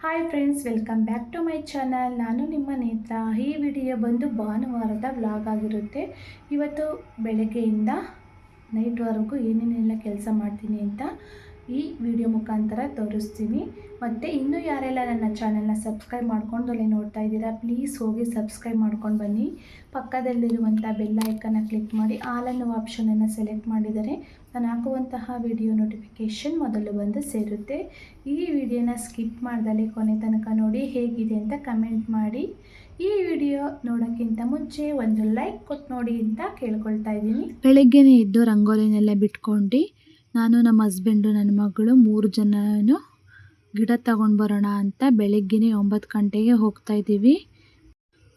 Hi friends, welcome back to my channel. ನಾನು ನಿಮ್ಮ ನೇತ್ರ. ಈ ವಿಡಿಯೋ ಬಂದು ಭಾನುವಾರದ ವ್ಲಾಗ್ ಆಗಿರುತ್ತೆ. ಇವತ್ತು ಬೆಳಗ್ಗೆಯಿಂದ ನೈಟ್ವರೆಗೂ ಏನೇನೆಲ್ಲ ಕೆಲಸ ಮಾಡ್ತೀನಿ ಅಂತ ಈ ವಿಡಿಯೋ ಮುಖಾಂತರ ತೋರಿಸ್ತೀನಿ. ಮತ್ತು ಇನ್ನೂ ಯಾರೆಲ್ಲ ನನ್ನ ಚಾನಲ್ನ ಸಬ್ಸ್ಕ್ರೈಬ್ ಮಾಡ್ಕೊಂಡು ಅಲ್ಲಿ ನೋಡ್ತಾ ಇದ್ದೀರಾ, ಪ್ಲೀಸ್ ಹೋಗಿ ಸಬ್ಸ್ಕ್ರೈಬ್ ಮಾಡ್ಕೊಂಡು ಬನ್ನಿ. ಪಕ್ಕದಲ್ಲಿರುವಂಥ ಬೆಲ್ ಐಕನ್ನ ಕ್ಲಿಕ್ ಮಾಡಿ ಆಲ್ ಅನ್ನೋ ಆಪ್ಷನನ್ನು ಸೆಲೆಕ್ಟ್ ಮಾಡಿದರೆ ನಾನು ಹಾಕುವಂತಹ ವಿಡಿಯೋ ನೋಟಿಫಿಕೇಷನ್ ಮೊದಲು ಬಂದು ಸೇರುತ್ತೆ. ಈ ವಿಡಿಯೋನ ಸ್ಕಿಪ್ ಮಾಡ್ದಲೇ ಕೊನೆ ತನಕ ನೋಡಿ, ಹೇಗಿದೆ ಅಂತ ಕಮೆಂಟ್ ಮಾಡಿ. ಈ ವಿಡಿಯೋ ನೋಡೋಕ್ಕಿಂತ ಮುಂಚೆ ಒಂದು ಲೈಕ್ ಕೊಟ್ಟು ನೋಡಿ ಅಂತ ಕೇಳ್ಕೊಳ್ತಾ ಇದ್ದೀನಿ. ಬೆಳಗ್ಗೆನೇ ಎದ್ದು ರಂಗೋಲಿನೆಲ್ಲ ಬಿಟ್ಕೊಂಡು ನಾನು, ನಮ್ಮ ಹಸ್ಬೆಂಡು, ನನ್ನ ಮಗಳು 3 ಜನನು ಗಿಡ ತಗೊಂಡು ಬರೋಣ ಅಂತ ಬೆಳಗ್ಗೆನೇ 9 ಗಂಟೆಗೆ ಹೋಗ್ತಾ ಇದ್ದೀವಿ.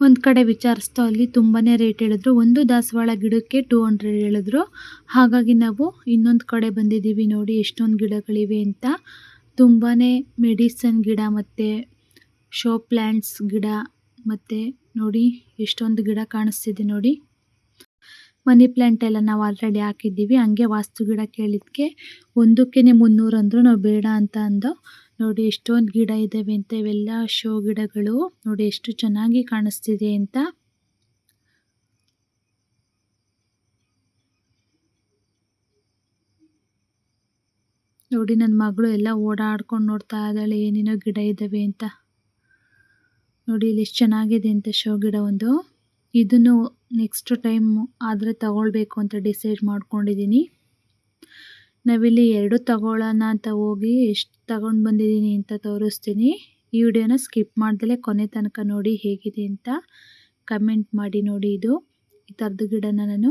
ಒಂದು ಕಡೆ ವಿಚಾರಿಸ್ತೋ ಅಲ್ಲಿ ತುಂಬಾ ರೇಟ್ ಹೇಳಿದ್ರು. ಒಂದು ದಾಸವಾಳ ಗಿಡಕ್ಕೆ 200 ಹೇಳಿದ್ರು. ಹಾಗಾಗಿ ನಾವು ಇನ್ನೊಂದು ಕಡೆ ಬಂದಿದ್ದೀವಿ. ನೋಡಿ ಎಷ್ಟೊಂದು ಗಿಡಗಳಿವೆ ಅಂತ. ತುಂಬಾ ಮೆಡಿಸನ್ ಗಿಡ ಮತ್ತು ಶೋ ಪ್ಲ್ಯಾಂಟ್ಸ್ ಗಿಡ ಮತ್ತು ನೋಡಿ ಎಷ್ಟೊಂದು ಗಿಡ ಕಾಣಿಸ್ತಿದೆ. ನೋಡಿ ಮನಿ ಪ್ಲ್ಯಾಂಟ್ ಎಲ್ಲ ನಾವು ಆಲ್ರೆಡಿ ಹಾಕಿದ್ದೀವಿ. ಹಂಗೆ ವಾಸ್ತು ಗಿಡ ಕೇಳಿದ್ದಕ್ಕೆ ಒಂದಕ್ಕೆ 300 ಅಂದರು. ನಾವು ಬೇಡ ಅಂತ ಅಂದೋ. ನೋಡಿ ಎಷ್ಟೊಂದು ಗಿಡ ಇದ್ದಾವೆ ಅಂತ. ಇವೆಲ್ಲ ಶೋ ಗಿಡಗಳು. ನೋಡಿ ಎಷ್ಟು ಚೆನ್ನಾಗಿ ಕಾಣಿಸ್ತಿದೆ ಅಂತ. ನೋಡಿ ನನ್ನ ಮಗಳು ಎಲ್ಲ ಓಡಾಡ್ಕೊಂಡು ನೋಡ್ತಾ ಇದ್ದಾಳೆ ಏನೇನೋ ಗಿಡ ಇದ್ದಾವೆ ಅಂತ. ನೋಡಿ ಇಲ್ಲಿ ಎಷ್ಟು ಚೆನ್ನಾಗಿದೆ ಅಂತ ಶೋ ಗಿಡ ಒಂದು. ಇದನ್ನು ನೆಕ್ಸ್ಟ್ ಟೈಮ್ ಆದರೆ ತಗೊಳ್ಬೇಕು ಅಂತ ಡಿಸೈಡ್ ಮಾಡ್ಕೊಂಡಿದ್ದೀನಿ. ನಾವಿಲ್ಲಿ 2 ತಗೊಳ್ಳೋಣ ಅಂತ ಹೋಗಿ ಎಷ್ಟು ತಗೊಂಡು ಬಂದಿದ್ದೀನಿ ಅಂತ ತೋರಿಸ್ತೀನಿ. ಈ ವಿಡಿಯೋನ ಸ್ಕಿಪ್ ಮಾಡ್ದಲೇ ಕೊನೆ ತನಕ ನೋಡಿ, ಹೇಗಿದೆ ಅಂತ ಕಮೆಂಟ್ ಮಾಡಿ. ನೋಡಿ ಇದು ಈ ಥರದ ಗಿಡನ ನಾನು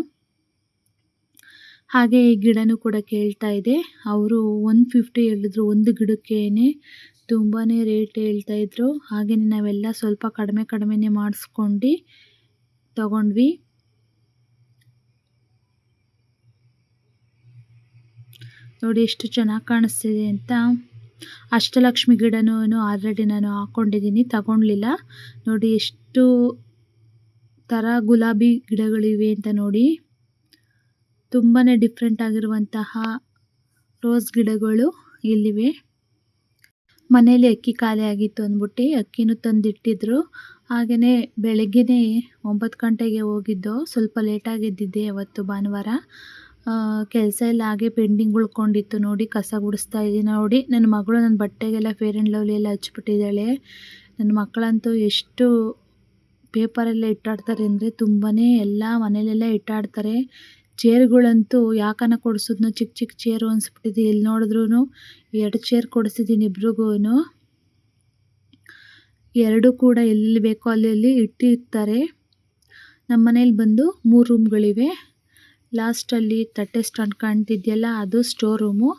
ಹಾಗೆ ಈ ಗಿಡನೂ ಕೂಡ ಕೇಳ್ತಾ ಇದೆ. ಅವರು 150 ಹೇಳಿದ್ರು ಒಂದು ಗಿಡಕ್ಕೇನೆ. ತುಂಬಾ ರೇಟ್ ಹೇಳ್ತಾಯಿದ್ರು. ಹಾಗೆಯೇ ನಾವೆಲ್ಲ ಸ್ವಲ್ಪ ಕಡಿಮೆನೇ ಮಾಡಿಸ್ಕೊಂಡು ತಗೊಂಡ್ವಿ. ನೋಡಿ ಎಷ್ಟು ಚೆನ್ನಾಗಿ ಕಾಣಿಸ್ತಿದೆ ಅಂತ. ಅಷ್ಟಲಕ್ಷ್ಮಿ ಗಿಡನೂ ಆಲ್ರೆಡಿ ನಾನು ಹಾಕ್ಕೊಂಡಿದ್ದೀನಿ, ತಗೊಳ್ಳಿಲ್ಲ. ನೋಡಿ ಎಷ್ಟು ಥರ ಗುಲಾಬಿ ಗಿಡಗಳಿವೆ ಅಂತ. ನೋಡಿ ತುಂಬಾ ಡಿಫ್ರೆಂಟ್ ಆಗಿರುವಂತಹ ರೋಸ್ ಗಿಡಗಳು ಇಲ್ಲಿವೆ. ಮನೇಲಿ ಅಕ್ಕಿ ಖಾಲಿ ಆಗಿತ್ತು ಅಂದ್ಬಿಟ್ಟು ಅಕ್ಕಿನೂ ತಂದಿಟ್ಟಿದ್ರು. ಹಾಗೆಯೇ ಬೆಳಗ್ಗೆನೇ 9 ಗಂಟೆಗೆ ಹೋಗಿದ್ದು. ಸ್ವಲ್ಪ ಲೇಟಾಗಿ ಎದ್ದಿದ್ದೆ ಅವತ್ತು ಭಾನುವಾರ. ಕೆಲಸ ಎಲ್ಲ ಹಾಗೆ ಪೆಂಡಿಂಗ್ ಉಳ್ಕೊಂಡಿತ್ತು. ನೋಡಿ ಕಸ ಗುಡಿಸ್ತಾ ಇದ್ದೀನಿ. ನೋಡಿ ನನ್ನ ಮಗಳು ನನ್ನ ಬಟ್ಟೆಗೆಲ್ಲ ಫೇರ್ ಆ್ಯಂಡ್ ಲವ್ಲಿ ಎಲ್ಲ ಹಚ್ಬಿಟ್ಟಿದ್ದಾಳೆ. ನನ್ನ ಮಕ್ಕಳಂತೂ ಎಷ್ಟು ಪೇಪರೆಲ್ಲ ಇಟ್ಟಾಡ್ತಾರೆ ಅಂದರೆ ತುಂಬಾ ಎಲ್ಲ ಮನೇಲೆಲ್ಲ ಇಟ್ಟಾಡ್ತಾರೆ. ಚೇರ್ಗಳಂತೂ ಯಾಕನ ಕೊಡಿಸಿದ್ನೋ, ಚಿಕ್ಕ ಚಿಕ್ಕ ಚೇರು ಅನಿಸ್ಬಿಟ್ಟಿದೆ. ಎಲ್ಲಿ ನೋಡಿದ್ರೂ 2 ಚೇರ್ ಕೊಡಿಸಿದ್ದೀನಿ ಇಬ್ರಿಗೂ. 2 ಕೂಡ ಎಲ್ಲಿ ಬೇಕೋ ಅಲ್ಲಿ ಇಟ್ಟಿರ್ತಾರೆ. ನಮ್ಮ ಮನೇಲಿ ಬಂದು 3 ರೂಮ್ಗಳಿವೆ. ಲಾಸ್ಟಲ್ಲಿ ತಟ್ಟೆ ಸ್ಟ್ಯಾಂಡ್ ಕಾಣ್ತಿದೆಯಲ್ಲ, ಅದು ಸ್ಟೋರ್ ರೂಮು.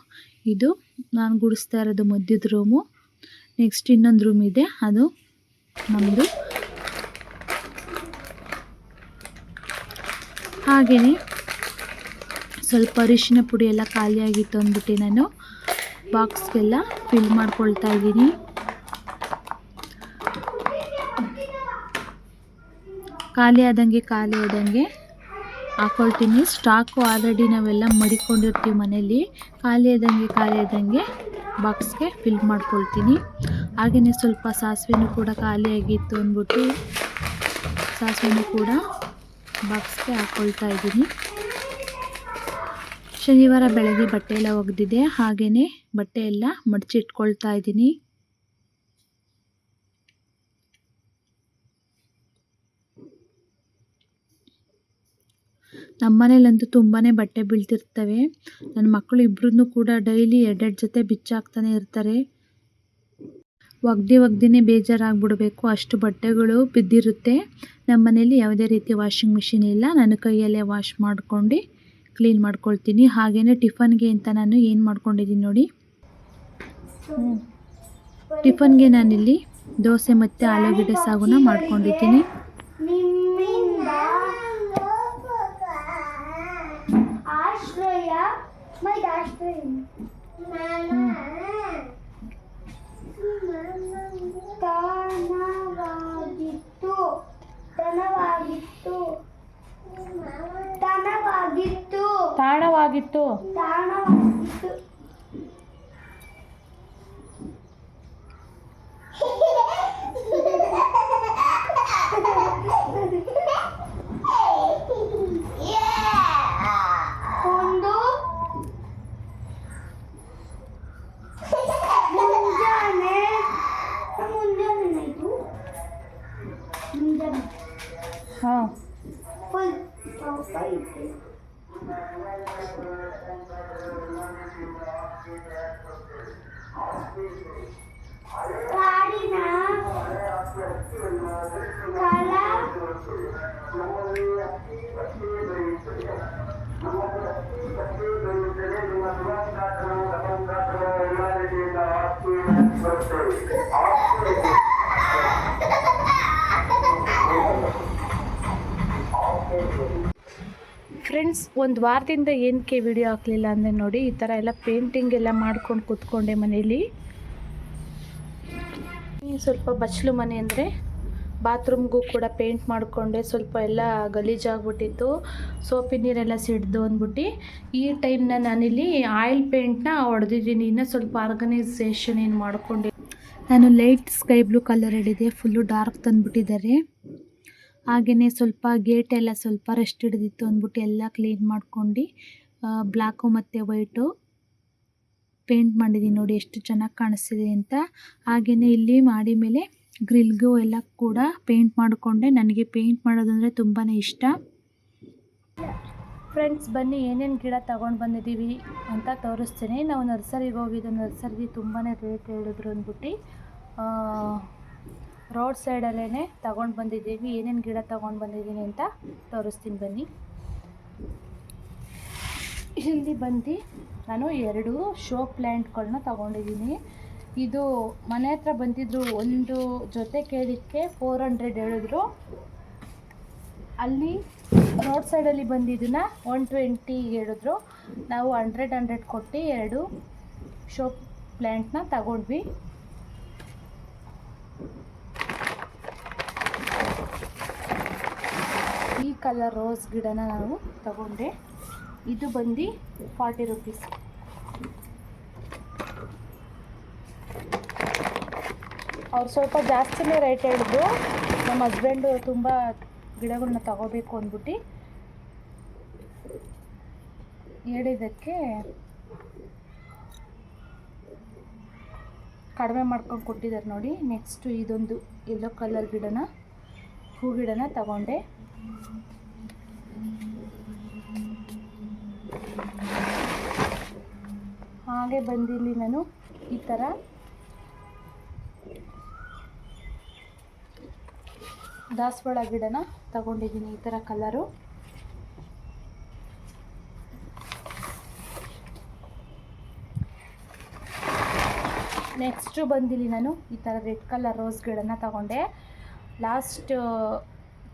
ಇದು ನಾನು ಗುಡಿಸ್ತಾ ಇರೋದು ಮಧ್ಯದ ರೂಮು. ನೆಕ್ಸ್ಟ್ ಇನ್ನೊಂದು ರೂಮ್ ಇದೆ, ಅದು ನಮ್ಮದು. ಹಾಗೆಯೇ ಸ್ವಲ್ಪ ಅರಿಶಿನ ಪುಡಿ ಎಲ್ಲ ಖಾಲಿಯಾಗಿತ್ತು ಅಂದ್ಬಿಟ್ಟು ನಾನು ಬಾಕ್ಸ್ಗೆಲ್ಲ ಫಿಲ್ ಮಾಡ್ಕೊಳ್ತಾ ಇದ್ದೀನಿ. ಖಾಲಿ ಆದಂಗೆ ಹಾಕ್ಕೊಳ್ತೀನಿ. ಸ್ಟಾಕು ಆಲ್ರೆಡಿ ನಾವೆಲ್ಲ ಮಡಿಕೊಂಡಿರ್ತೀವಿ ಮನೇಲಿ. ಖಾಲಿ ಆದಂಗೆ ಬಾಕ್ಸ್ಗೆ ಫಿಲ್ ಮಾಡ್ಕೊಳ್ತೀನಿ. ಹಾಗೆಯೇ ಸ್ವಲ್ಪ ಸಾಸಿವೆನೂ ಕೂಡ ಖಾಲಿಯಾಗಿತ್ತು ಅಂದ್ಬಿಟ್ಟು ಸಾಸಿವೆನೂ ಕೂಡ ಬಾಕ್ಸ್ಗೆ ಹಾಕ್ಕೊಳ್ತಾ ಇದ್ದೀನಿ. ಶನಿವಾರ ಬೆಳಗ್ಗೆ ಬಟ್ಟೆ ಎಲ್ಲ ಒಗೆದಿದೆ. ಹಾಗೆಯೇ ಬಟ್ಟೆ ಎಲ್ಲ ಮಡಚಿಟ್ಕೊಳ್ತಾ ಇದ್ದೀನಿ. ನಮ್ಮ ಮನೇಲಂತೂ ತುಂಬಾ ಬಟ್ಟೆ ಬೀಳ್ತಿರ್ತವೆ. ನನ್ನ ಮಕ್ಕಳು ಇಬ್ಬರನ್ನೂ ಕೂಡ ಡೈಲಿ 2 ಜೊತೆ ಬಿಚ್ಚಾಕ್ತಾನೆ ಇರ್ತಾರೆ. ಒಗ್ದಿನೇ ಬೇಜಾರಾಗ್ಬಿಡಬೇಕು, ಅಷ್ಟು ಬಟ್ಟೆಗಳು ಬಿದ್ದಿರುತ್ತೆ. ನಮ್ಮ ಮನೇಲಿ ಯಾವುದೇ ರೀತಿ ವಾಷಿಂಗ್ ಮಿಷಿನ್ ಇಲ್ಲ. ನಾನು ಕೈಯಲ್ಲೇ ವಾಶ್ ಮಾಡ್ಕೊಂಡು ಕ್ಲೀನ್ ಮಾಡ್ಕೊಳ್ತೀನಿ. ಹಾಗೆಯೇ ಟಿಫನ್ಗೆ ಅಂತ ನಾನು ಏನು ಮಾಡ್ಕೊಂಡಿದ್ದೀನಿ ನೋಡಿ. ಟಿಫನ್ಗೆ ನಾನಿಲ್ಲಿ ದೋಸೆ ಮತ್ತು ಆಲೂಗಡ್ಡೆ ಸಾಗುನ ಮಾಡ್ಕೊಂಡಿದ್ದೀನಿ. ತಾಣವಾಗಿತ್ತು. ಫ್ರೆಂಡ್ಸ್, ಒಂದು ವಾರದಿಂದ ಏನಕ್ಕೆ ವಿಡಿಯೋ ಹಾಕಲಿಲ್ಲ ಅಂದರೆ ನೋಡಿ, ಈ ಥರ ಎಲ್ಲ ಪೇಂಟಿಂಗ್ ಎಲ್ಲ ಮಾಡ್ಕೊಂಡು ಕೂತ್ಕೊಂಡೆ ಮನೇಲಿ. ಸ್ವಲ್ಪ ಬಚ್ಚಲು ಮನೆ ಅಂದರೆ ಬಾತ್ರೂಮ್ಗೂ ಕೂಡ ಪೇಂಟ್ ಮಾಡಿಕೊಂಡೆ. ಸ್ವಲ್ಪ ಎಲ್ಲ ಗಲೀಜಾಗ್ಬಿಟ್ಟಿತ್ತು, ಸೋಪಿನ ನೀರೆಲ್ಲ ಸಿಡ್ದು ಅಂದ್ಬಿಟ್ಟು ಈ ಟೈಮ್ನ ನಾನಿಲ್ಲಿ ಆಯಿಲ್ ಪೇಂಟ್ನ ಹೊಡೆದಿದ್ದೀನಿ. ಇನ್ನೂ ಸ್ವಲ್ಪ ಆರ್ಗನೈಸೇಷನ್ ಏನು ಮಾಡಿಕೊಂಡೆ. ನಾನು ಲೈಟ್ ಸ್ಕೈ ಬ್ಲೂ ಕಲರ್ ಹಿಡಿದೆ, ಫುಲ್ಲು ಡಾರ್ಕ್ ತಂದುಬಿಟ್ಟಿದ್ದಾರೆ. ಹಾಗೆಯೇ ಸ್ವಲ್ಪ ಗೇಟ್ ಎಲ್ಲ ಸ್ವಲ್ಪ ರೆಸ್ಟ್ ಹಿಡಿದಿತ್ತು ಅಂದ್ಬಿಟ್ಟು ಎಲ್ಲ ಕ್ಲೀನ್ ಮಾಡ್ಕೊಂಡು ಬ್ಲ್ಯಾಕು ಮತ್ತು ವೈಟು ಪೇಂಟ್ ಮಾಡಿದ್ದೀನಿ. ನೋಡಿ ಎಷ್ಟು ಚೆನ್ನಾಗಿ ಕಾಣಿಸ್ತಿದೆ ಅಂತ. ಹಾಗೆಯೇ ಇಲ್ಲಿ ಮಾಡಿ ಮೇಲೆ ಗ್ರಿಲ್ಗೂ ಎಲ್ಲ ಕೂಡ ಪೇಂಟ್ ಮಾಡಿಕೊಂಡೆ. ನನಗೆ ಪೇಂಟ್ ಮಾಡೋದಂದರೆ ತುಂಬಾ ಇಷ್ಟ. ಫ್ರೆಂಡ್ಸ್, ಬನ್ನಿ ಏನೇನು ಗಿಡ ತೊಗೊಂಡು ಬಂದಿದ್ದೀವಿ ಅಂತ ತೋರಿಸ್ತೀನಿ. ನಾವು ನರ್ಸರಿಗೆ ಹೋಗಿದ್ದು, ನರ್ಸರಿಗೆ ತುಂಬಾ ರೇಟ್ ಹೇಳಿದ್ರು ಅಂದ್ಬಿಟ್ಟು ರೋಡ್ ಸೈಡಲ್ಲೇ ತಗೊಂಡು ಬಂದಿದ್ದೀವಿ. ಏನೇನು ಗಿಡ ತೊಗೊಂಡು ಬಂದಿದ್ದೀನಿ ಅಂತ ತೋರಿಸ್ತೀನಿ ಬನ್ನಿ. ಇಲ್ಲಿ ಬಂದು ನಾನು 2 ಶೋ ಪ್ಲ್ಯಾಂಟ್ಗಳನ್ನ ತೊಗೊಂಡಿದ್ದೀನಿ. ಇದು ಮನೆ ಹತ್ರ ಬಂದಿದ್ದರು, ಒಂದು ಜೊತೆ ಕೇಳಿದ್ದಕ್ಕೆ 400 ಹೇಳಿದ್ರು. ಅಲ್ಲಿ ರೋಡ್ ಸೈಡಲ್ಲಿ ಬಂದಿದ್ದನ್ನ 120 ಹೇಳಿದ್ರು. ನಾವು 100 ಕೊಟ್ಟು 2 ಶೋ ಪ್ಲ್ಯಾಂಟ್ನ ತಗೊಂಡ್ವಿ. ಈ ಕಲರ್ ರೋಸ್ ಗಿಡನ ನಾವು ತಗೊಂಡೆ. ಇದು ಬಂದು 40 ರೂಪೀಸ್. ಅವ್ರು ಸ್ವಲ್ಪ ಜಾಸ್ತಿನೇ ರೇಟ್ ಹೇಳಿದ್ರು. ನಮ್ಮ ಹಸ್ಬೆಂಡು ತುಂಬ ಗಿಡಗಳನ್ನ ತಗೋಬೇಕು ಅಂದ್ಬಿಟ್ಟು ಹೇಳಿದ್ದಕ್ಕೆ ಕಡಿಮೆ ಮಾಡ್ಕೊಂಡು ಕೊಟ್ಟಿದ್ದಾರೆ ನೋಡಿ. ನೆಕ್ಸ್ಟು ಇದೊಂದು ಯೆಲ್ಲೋ ಕಲರ್ ಗಿಡನ, ಹೂ ಗಿಡನ ತಗೊಂಡೆ. ಹಾಗೆ ಬಂದಿಲ್ಲಿ ನಾನು ಈ ಥರ ದಾಸವಾಳ ಗಿಡನ ತಗೊಂಡಿದ್ದೀನಿ, ಈ ಥರ ಕಲರು. ನೆಕ್ಸ್ಟು ಬಂದಿಲ್ಲಿ ನಾನು ಈ ಥರ ರೆಡ್ ಕಲರ್ ರೋಸ್ ಗಿಡನ ತಗೊಂಡೆ. ಲಾಸ್ಟ್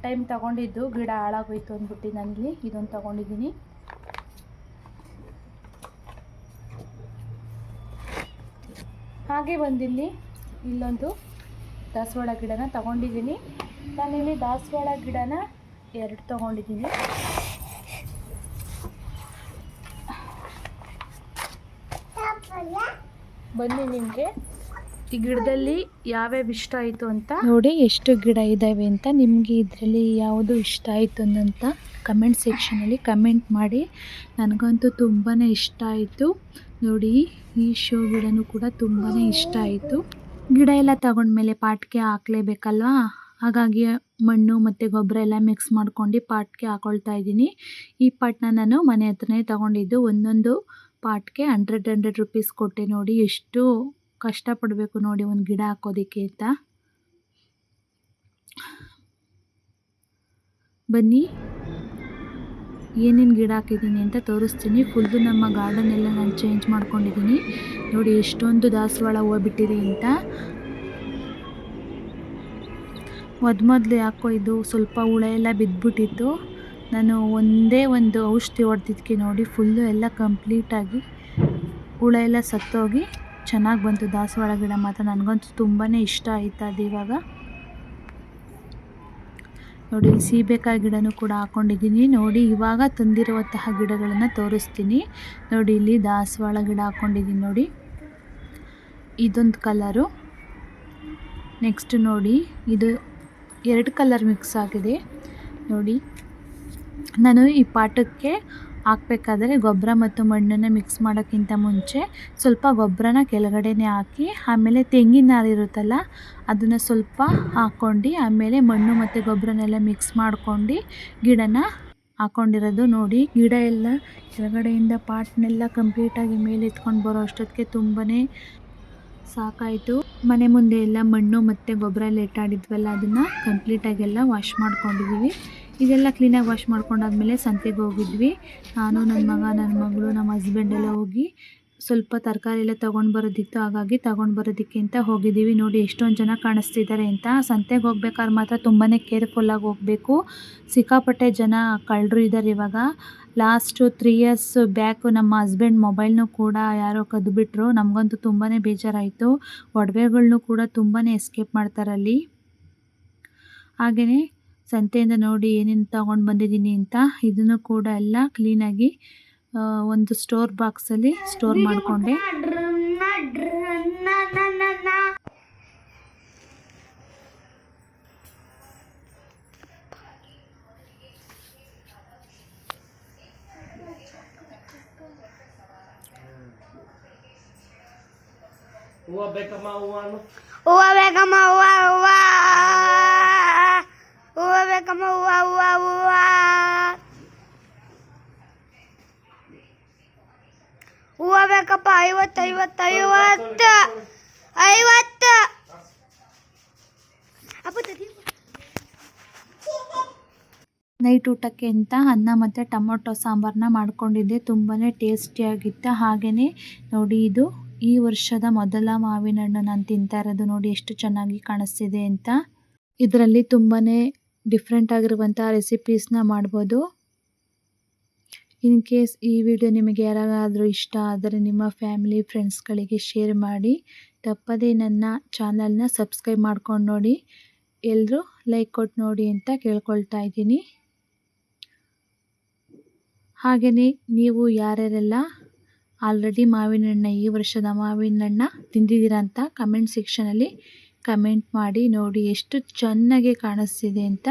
ಟೈಮ್ ತಗೊಂಡಿದ್ದು ಗಿಡ ಹಾಳಾಗೋಯ್ತು ಅಂದ್ಬಿಟ್ಟು ನಾನಿಲ್ಲಿ ಇದೊಂದು ತಗೊಂಡಿದ್ದೀನಿ. ಹಾಗೆ ಬಂದಿಲ್ಲಿ ಇಲ್ಲೊಂದು ದಾಸವಾಳ ಗಿಡನ ತಗೊಂಡಿದ್ದೀನಿ. ನಾನಿಲ್ಲಿ ದಾಸವಾಳ ಗಿಡನ 2 ತಗೊಂಡಿದ್ದೀನಿ. ಬನ್ನಿ ನಿಮಗೆ ಈ ಗಿಡದಲ್ಲಿ ಯಾವ್ಯಾವ ಇಷ್ಟ ಆಯಿತು ಅಂತ ನೋಡಿ. ಎಷ್ಟು ಗಿಡ ಇದ್ದಾವೆ ಅಂತ, ನಿಮಗೆ ಇದರಲ್ಲಿ ಯಾವುದು ಇಷ್ಟ ಆಯಿತು ಅಂತ ಕಮೆಂಟ್ ಸೆಕ್ಷನಲ್ಲಿ ಕಮೆಂಟ್ ಮಾಡಿ. ನನಗಂತೂ ತುಂಬಾ ಇಷ್ಟ ಆಯಿತು ನೋಡಿ. ಈ ಶೋ ಗಿಡನೂ ಕೂಡ ತುಂಬಾ ಇಷ್ಟ ಆಯಿತು. ಗಿಡ ಎಲ್ಲ ತಗೊಂಡ್ಮೇಲೆ ಪಾಟ್ಗೆ ಹಾಕಲೇಬೇಕಲ್ವಾ, ಹಾಗಾಗಿ ಮಣ್ಣು ಮತ್ತು ಗೊಬ್ಬರ ಎಲ್ಲ ಮಿಕ್ಸ್ ಮಾಡ್ಕೊಂಡು ಪಾಟ್ಗೆ ಹಾಕೊಳ್ತಾ ಇದ್ದೀನಿ. ಈ ಪಾಟ್ನ ನಾನು ಮನೆ ಹತ್ರನೇ ತಗೊಂಡಿದ್ದು. ಒಂದೊಂದು ಪಾಟ್ಗೆ 100 ರೂಪೀಸ್ ಕೊಟ್ಟೆ. ನೋಡಿ ಎಷ್ಟು ಕಷ್ಟಪಡಬೇಕು ನೋಡಿ ಒಂದು ಗಿಡ ಹಾಕೋದಕ್ಕೆ ಅಂತ. ಬನ್ನಿ ಏನೇನು ಗಿಡ ಹಾಕಿದ್ದೀನಿ ಅಂತ ತೋರಿಸ್ತೀನಿ. ಫುಲ್ಲು ನಮ್ಮ ಗಾರ್ಡನ್ ಎಲ್ಲ ನಾನು ಚೇಂಜ್ ಮಾಡ್ಕೊಂಡಿದ್ದೀನಿ. ನೋಡಿ ಎಷ್ಟೊಂದು ದಾಸವಾಳ ಹೂವು ಬಿಟ್ಟಿದೆ ಅಂತ. ಮೊದಲು ಯಾಕೋ ಇದು ಸ್ವಲ್ಪ ಹುಳ ಎಲ್ಲ ಬಿದ್ದುಬಿಟ್ಟಿತ್ತು. ನಾನು ಒಂದೇ ಒಂದು ಔಷಧಿ ಹೊಡೆದಿದ್ದಕ್ಕೆ ನೋಡಿ ಫುಲ್ಲು ಎಲ್ಲ ಕಂಪ್ಲೀಟಾಗಿ ಹುಳ ಎಲ್ಲ ಸತ್ತೋಗಿ ಚೆನ್ನಾಗಿ ಬಂತು ದಾಸವಾಳ ಗಿಡ. ಮಾತ್ರ ನನಗಂತೂ ತುಂಬಾ ಇಷ್ಟ ಆಯಿತು ಅದು. ಇವಾಗ ನೋಡಿ ಸೀಬೆಕಾಯಿ ಗಿಡನೂ ಕೂಡ ಹಾಕ್ಕೊಂಡಿದ್ದೀನಿ. ನೋಡಿ ಇವಾಗ ತಂದಿರುವಂತಹ ಗಿಡಗಳನ್ನು ತೋರಿಸ್ತೀನಿ. ನೋಡಿ ಇಲ್ಲಿ ದಾಸವಾಳ ಗಿಡ ಹಾಕ್ಕೊಂಡಿದ್ದೀನಿ ನೋಡಿ, ಇದೊಂದು ಕಲರು. ನೆಕ್ಸ್ಟ್ ನೋಡಿ ಇದು 2 ಕಲರ್ ಮಿಕ್ಸ್ ಆಗಿದೆ ನೋಡಿ. ನಾನು ಈ ಪಾಟಕ್ಕೆ ಹಾಕಬೇಕಾದ್ರೆ ಗೊಬ್ಬರ ಮತ್ತು ಮಣ್ಣನ್ನು ಮಿಕ್ಸ್ ಮಾಡೋಕ್ಕಿಂತ ಮುಂಚೆ ಸ್ವಲ್ಪ ಗೊಬ್ಬರನ ಕೆಳಗಡೆನೇ ಹಾಕಿ, ಆಮೇಲೆ ತೆಂಗಿನ ನಾರು ಇರುತ್ತಲ್ಲ ಅದನ್ನು ಸ್ವಲ್ಪ ಹಾಕ್ಕೊಂಡು, ಆಮೇಲೆ ಮಣ್ಣು ಮತ್ತು ಗೊಬ್ಬರನೆಲ್ಲ ಮಿಕ್ಸ್ ಮಾಡ್ಕೊಂಡು ಗಿಡನ ಹಾಕ್ಕೊಂಡಿರೋದು ನೋಡಿ. ಗಿಡ ಎಲ್ಲ ಕೆಳಗಡೆಯಿಂದ ಪಾಟ್ನೆಲ್ಲ ಕಂಪ್ಲೀಟಾಗಿ ಮೇಲೆ ಎತ್ಕೊಂಡು ಬರೋ ಅಷ್ಟೊತ್ತಿಗೆ ತುಂಬಾ ಸಾಕಾಯಿತು. ಮನೆ ಮುಂದೆ ಎಲ್ಲ ಮಣ್ಣು ಮತ್ತು ಗೊಬ್ಬರ ಎಲ್ಲ ಇಟ್ಟಾಡಿದ್ವಲ್ಲ, ಅದನ್ನು ಕಂಪ್ಲೀಟಾಗೆಲ್ಲ ವಾಶ್ ಮಾಡ್ಕೊಂಡಿದ್ದೀವಿ. ಇದೆಲ್ಲ ಕ್ಲೀನಾಗಿ ವಾಶ್ ಮಾಡ್ಕೊಂಡಾದ್ಮೇಲೆ ಸಂತೆಗೆ ಹೋಗಿದ್ವಿ. ನಾನು, ನನ್ನ ಮಗ, ನನ್ನ ಮಗಳು, ನಮ್ಮ ಹಸ್ಬೆಂಡ್ ಎಲ್ಲ ಹೋಗಿ ಸ್ವಲ್ಪ ತರಕಾರಿ ಎಲ್ಲ ತೊಗೊಂಡು ಬರೋದಿತ್ತು. ಹಾಗಾಗಿ ತೊಗೊಂಡು ಬರೋದಕ್ಕೆ ಅಂತ ಹೋಗಿದ್ದೀವಿ. ನೋಡಿ ಎಷ್ಟೊಂದು ಜನ ಕಾಣಿಸ್ತಿದ್ದಾರೆ ಅಂತ. ಸಂತೆಗೆ ಹೋಗ್ಬೇಕಾದ್ರೆ ಮಾತ್ರ ತುಂಬಾ ಕೇರ್ಫುಲ್ಲಾಗಿ ಹೋಗಬೇಕು. ಸಿಕ್ಕಾಪಟ್ಟೆ ಜನ ಕಳ್ಳರು ಇದ್ದಾರೆ ಇವಾಗ. ಲಾಸ್ಟು 3 ಇಯರ್ಸ್ ಬ್ಯಾಕು ನಮ್ಮ ಹಸ್ಬೆಂಡ್ ಮೊಬೈಲ್ನೂ ಕೂಡ ಯಾರೋ ಕದ್ದುಬಿಟ್ರು. ನಮಗಂತೂ ತುಂಬಾ ಬೇಜಾರಾಯಿತು. ಒಡವೆಗಳ್ನೂ ಕೂಡ ತುಂಬಾ ಎಸ್ಕೇಪ್ ಮಾಡ್ತಾರಲ್ಲಿ. ಹಾಗೆಯೇ ಸಂತೆಯಿಂದ ನೋಡಿ ಏನೇನು ತೊಗೊಂಡು ಬಂದಿದ್ದೀನಿ ಅಂತ. ಇದನ್ನು ಕೂಡ ಎಲ್ಲ ಕ್ಲೀನಾಗಿ ಒಂದು ಸ್ಟೋರ್ ಬಾಕ್ಸಲ್ಲಿ ಸ್ಟೋರ್ ಮಾಡಿಕೊಂಡೆ. ಹೂವು ಬೇಕಮ್ಮ? ಹೂವು ಬೇಕಮ್ಮ? ಹೂವು ಬೇಕಮ್ಮ? ಹೂವು ಬೇಕಪ್ಪ? 50 ನೈಟ್ ಊಟಕ್ಕೆ ಅಂತ ಅನ್ನ ಮತ್ತು ಟೊಮೊಟೊ ಸಾಂಬಾರನ್ನ ಮಾಡ್ಕೊಂಡಿದ್ದೆ. ತುಂಬಾ ಟೇಸ್ಟಿಯಾಗಿತ್ತು. ಹಾಗೆಯೇ ನೋಡಿ, ಇದು ಈ ವರ್ಷದ ಮೊದಲ ಮಾವಿನ ಹಣ್ಣು ನಾನು ತಿಂತಾ ಇರೋದು. ನೋಡಿ ಎಷ್ಟು ಚೆನ್ನಾಗಿ ಕಾಣಿಸ್ತಿದೆ ಅಂತ. ಇದರಲ್ಲಿ ತುಂಬಾ ಡಿಫ್ರೆಂಟ್ ಆಗಿರುವಂಥ ರೆಸಿಪೀಸ್ನ ಮಾಡ್ಬೋದು. ಇನ್ ಕೇಸ್ ಈ ವಿಡಿಯೋ ನಿಮಗೆ ಯಾರಿಗಾದರೂ ಇಷ್ಟ ಆದರೆ ನಿಮ್ಮ ಫ್ಯಾಮಿಲಿ ಫ್ರೆಂಡ್ಸ್ಗಳಿಗೆ ಶೇರ್ ಮಾಡಿ. ತಪ್ಪದೇ ನನ್ನ ಚಾನಲ್ನ ಸಬ್ಸ್ಕ್ರೈಬ್ ಮಾಡ್ಕೊಂಡು ನೋಡಿ. ಎಲ್ಲರೂ ಲೈಕ್ ಕೊಟ್ಟು ನೋಡಿ ಅಂತ ಕೇಳ್ಕೊಳ್ತಾ ಇದ್ದೀನಿ. ಹಾಗೆಯೇ ನೀವು ಯಾರ್ಯಾರೆಲ್ಲ ಆಲ್ರೆಡಿ ಮಾವಿನ ಹಣ್ಣು, ಈ ವರ್ಷದ ಮಾವಿನ ಹಣ್ಣು ತಿಂದಿದ್ದೀರಾ ಅಂತ ಕಮೆಂಟ್ ಸೆಕ್ಷನಲ್ಲಿ ಕಮೆಂಟ್ ಮಾಡಿ. ನೋಡಿ ಎಷ್ಟು ಚೆನ್ನಾಗಿ ಕಾಣಿಸ್ತಿದೆ ಅಂತ.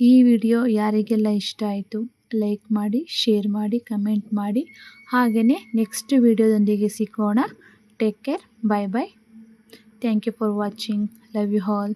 ಈ ವಿಡಿಯೋ ಯಾರಿಗೆಲ್ಲ ಇಷ್ಟ ಆಯಿತು ಲೈಕ್ ಮಾಡಿ, ಶೇರ್ ಮಾಡಿ, ಕಮೆಂಟ್ ಮಾಡಿ. ಹಾಗೆಯೇ ನೆಕ್ಸ್ಟ್ ವಿಡಿಯೋದೊಂದಿಗೆ ಸಿಗೋಣ. Take care. Bye bye. Thank you for watching. Love you all.